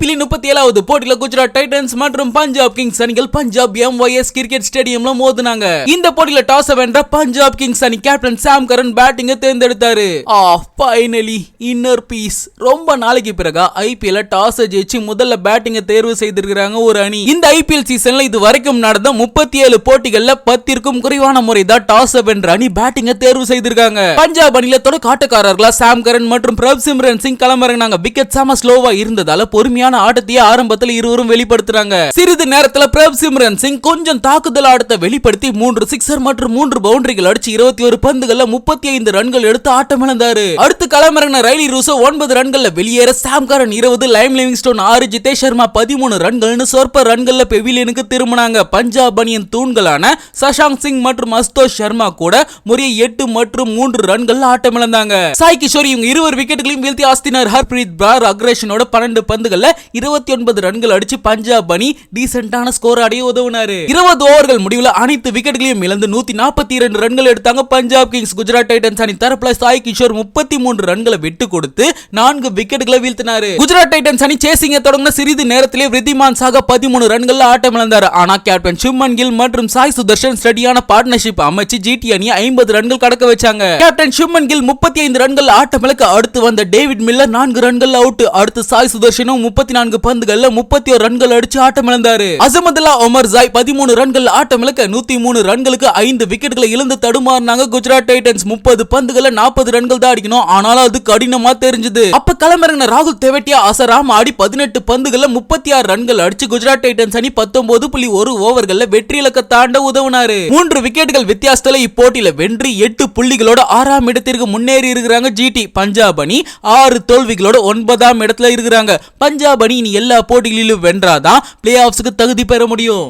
IPL 37வது போட்டியில Gujarat Titans மற்றும் Punjab Kings அணிகள் பஞ்சாப் MYS கிரிக்கெட் ஸ்டேடியம்ல மோதினாங்க. இந்த போட்டியில டாஸ் வென்ற பஞ்சாப் கிங்ஸ் அணி கேப்டன் சாம் கரன் பேட்டிங்கை தேர்ந்தெடுத்தாரு. Finally inner peace. ரொம்ப நாளைக்கு பிறகு IPL டாஸ் ஜெயிச்சு முதல்ல பேட்டிங்கை தேர்வு செய்திருக்காங்க ஒரு அணி. இந்த IPL சீசன்ல இது வரைக்கும் நடந்த 37 போட்டிகள்ல 10ற்கும் குறைவான முறைதான் டாஸ் வென்ற அணி பேட்டிங்கை தேர்வு செய்திருக்காங்க. பஞ்சாப் அணியில தொடக்க ஆட்டக்காரர்களா சாம் கரன் மற்றும் பிரப் சிம்ரன் சிங் களமிறங்கினாங்க. விக்கெட் சம ஸ்லோவா இருந்ததால பொறுமையான ஆட்டத்தையே ஆரம்பத்தில் இருவரும் வெளிப்படுத்துறாங்க. சிறிது நேரத்துல பிரப் சிம்ரன் சிங் கொஞ்சம் தாக்குதல் ஆட்டத்தை வெளிப்படுத்தி 3 சிக்ஸர் மற்றும் 3 பவுண்டரிகள் அடிச்சு 21 பந்துகள்ல 35 ரன்கள் எடுத்து ஆட்டம் இழந்தாரு. அடுத்து களமிறங்கின ரைலி ரூசோ 9 ரன்கள்ல வெளியேற சாம் கரன் 20, லைம் லிவிங்ஸ்டோன் 6, ஜிதேஷ் சர்மா 13 ரன்கள்னு சொற்ப ரன்கள்ல பெவிலியனுக்கு திரும்பினாங்க. பஞ்சாப் அணியின் தூண்களான சஷாங்க் சிங் மற்றும் அஸ்தோஷ் சர்மா கூட முறையே 8 மற்றும் 3 ரன்கள் ஆட்டம் இழந்தாங்க. சாய் கிஷோர் இவங்க 20 விக்கெட்டுகளையும் வீழ்த்தி ஆஸ்தினர் ஹர்ப்ரீத் பிரார் அக்ரேஷனோட 12 பந்துகள்ல 29 ரன்கள் அடிச்சு பஞ்சாப் அணி டீசென்ட்டான ஸ்கோர் அடைய உதவுனாரு. 20 ஓவர்கள் முடிவுல அனைத்து விக்கெட்டுகளையும் இழந்து 142 ரன்கள் எடுத்தாங்க பஞ்சாப் கிங்ஸ். குஜராத் டைட்டன்ஸ் அணி தரப்புல சாய் கிஷோர் 33 ரன்களை விட்டு கொடுத்து 4 விக்கெட்டுகளை வீழ்த்தினாரு. குஜராத் டைட்டன்ஸ் அணி சேசிங்க தொடங்கின சிறிது நேரத்திலே விருத்திமான் சாகா 13 ரன்கள் ஆட்டம் இழந்தாரு. ஆனா கேப்டன் சுப்மன் கில் மற்றும் சாய் சுதர்ஷன் ஸ்டடியான பார்ட்னர்ஷிப் அமைச்சு GT அணி 50 ரன்கள் கடக்க வச்சாங்க. கேப்டன் சுப்மன் கில் 35 ரன்கள் ஆட்டம் இழக்க அடுத்து வந்த டேவிட் மில்லர் 4 ரன்கள் அவுட். அடுத்து சாய் சுதர்ஷனும் 34 பந்துகள்ல 31 ரன்கள் அடிச்சு ஆட்டம் இழந்தாரு. அசமதுல்லா ஒமர் ஜாய் 13 ரன்கள் ஆட்டம் இழக்க 103 ரன்களுக்கு 5 விக்கெட்டுகளை இழந்து தடுமாறினாங்க. குஜராத் டைட்டன்ஸ் 30 பந்துகள்ல 40 ரன்கள் தான் அடிக்கணும். ஆனாலும் அது கடினமா தெரிஞ்சது. அப்ப களமிறங்கின ராகுல் தெவட்டியா அசராம் ஆடி 18 பந்துகள்ல 36 ரன்கள் அடிச்சு குஜராத் டைட்டன்ஸ் அணி 19.1 ஓவர்கள்ல வெற்றி இலக்க தாண்ட உதவுனாரு. 3 விக்கெட்டுகள் வித்தியாசத்துல இப்போட்டியில வென்று 8 புள்ளிகளோட 6ஆம் இடத்திற்கு முன்னேறி இருக்கிறாங்க GT. பஞ்சாப் அணி 6 தோல்விகளோட 9ஆம் இடத்துல இருக்கிறாங்க. பஞ்சாப் அணி இனி எல்லா போட்டிகளிலும் வென்றாதான் பிளே ஆஃப்ஸ்க்கு தகுதி பெற முடியும்.